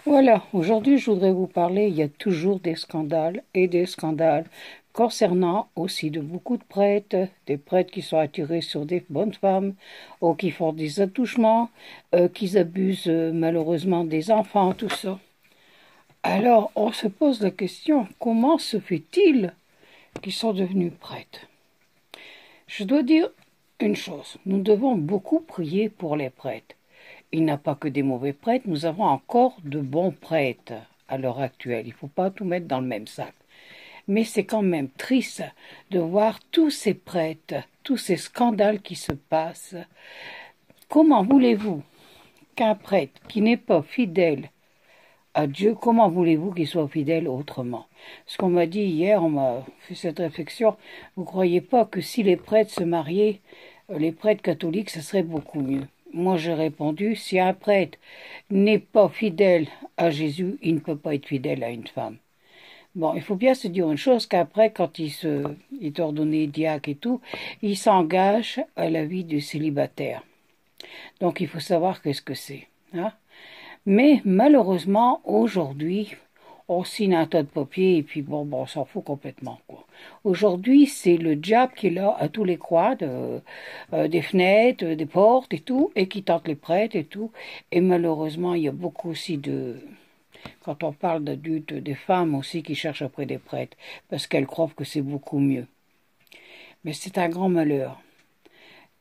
Voilà, aujourd'hui je voudrais vous parler, il y a toujours des scandales et des scandales concernant aussi de beaucoup de prêtres, des prêtres qui sont attirés sur des bonnes femmes ou qui font des attouchements, qui abusent malheureusement des enfants, tout ça. Alors on se pose la question, comment se fait-il qu'ils sont devenus prêtres? Je dois dire une chose, nous devons beaucoup prier pour les prêtres. Il n'y a pas que des mauvais prêtres, nous avons encore de bons prêtres à l'heure actuelle. Il ne faut pas tout mettre dans le même sac. Mais c'est quand même triste de voir tous ces prêtres, tous ces scandales qui se passent. Comment voulez-vous qu'un prêtre qui n'est pas fidèle à Dieu, comment voulez-vous qu'il soit fidèle autrement? Ce qu'on m'a dit hier, on m'a fait cette réflexion, vous ne croyez pas que si les prêtres se mariaient, les prêtres catholiques, ce serait beaucoup mieux? Moi, j'ai répondu, si un prêtre n'est pas fidèle à Jésus, il ne peut pas être fidèle à une femme. Bon, il faut bien se dire une chose, qu'après, quand il est ordonné diacre et tout, il s'engage à la vie de célibataire. Donc, il faut savoir qu'est-ce que c'est. Hein? Mais malheureusement, aujourd'hui, on signe un tas de papiers et puis bon, on s'en fout complètement, quoi. Aujourd'hui, c'est le diable qui est là à tous les coins des fenêtres, des portes et tout, et qui tente les prêtres et tout. Et malheureusement, il y a beaucoup aussi quand on parle d'adultes, des femmes aussi qui cherchent après des prêtres, parce qu'elles croient que c'est beaucoup mieux. Mais c'est un grand malheur,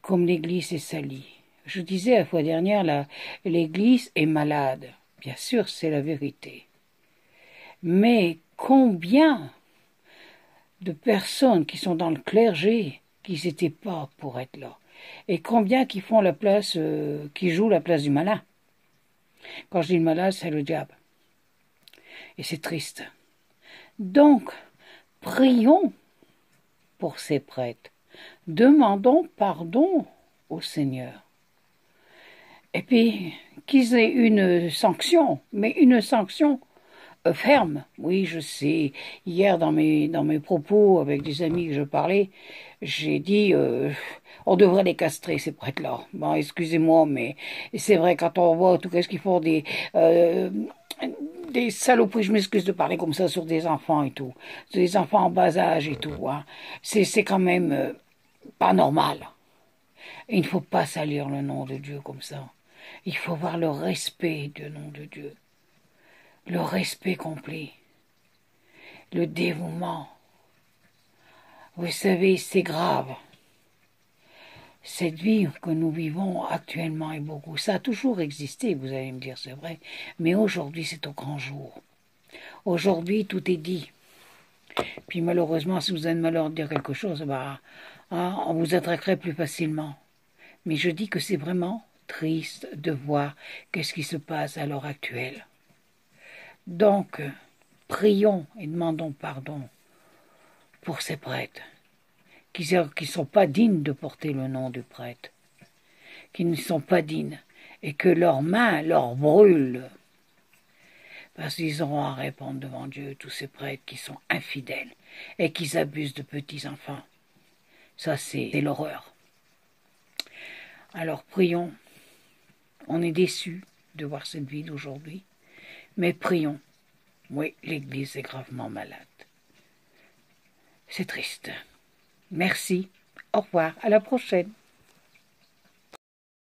comme l'Église est salie. Je disais la fois dernière, l'Église est malade. Bien sûr, c'est la vérité. Mais combien de personnes qui sont dans le clergé qui n'étaient pas pour être là? Et combien qui font la place, qui jouent la place du malin? Quand je dis le malin, c'est le diable. Et c'est triste. Donc, prions pour ces prêtres. Demandons pardon au Seigneur. Et puis, qu'ils aient une sanction, mais une sanction ferme. Oui, je sais. Hier, dans mes propos avec des amis que je parlais, j'ai dit on devrait les castrer, ces prêtres-là. Bon, excusez-moi, mais c'est vrai, quand on voit tout ce qu'ils font des saloperies, je m'excuse de parler comme ça sur des enfants et tout, des enfants en bas âge et tout, hein. C'est quand même pas normal. Et il ne faut pas salir le nom de Dieu comme ça. Il faut avoir le respect du nom de Dieu, le respect complet, le dévouement. Vous savez, c'est grave. Cette vie que nous vivons actuellement est beaucoup. Ça a toujours existé, vous allez me dire, c'est vrai, mais aujourd'hui c'est au grand jour. Aujourd'hui tout est dit. Puis malheureusement, si vous avez le malheur de dire quelque chose, on vous attaquerait plus facilement. Mais je dis que c'est vraiment triste de voir qu'est-ce qui se passe à l'heure actuelle. Donc, prions et demandons pardon pour ces prêtres qui ne sont pas dignes de porter le nom du prêtre, qui ne sont pas dignes, et que leurs mains leur brûlent, parce qu'ils auront à répondre devant Dieu, tous ces prêtres qui sont infidèles et qui abusent de petits enfants. Ça, c'est l'horreur. Alors prions. On est déçus de voir cette vie d'aujourd'hui, mais prions. Oui, l'Église est gravement malade. C'est triste. Merci. Au revoir. À la prochaine.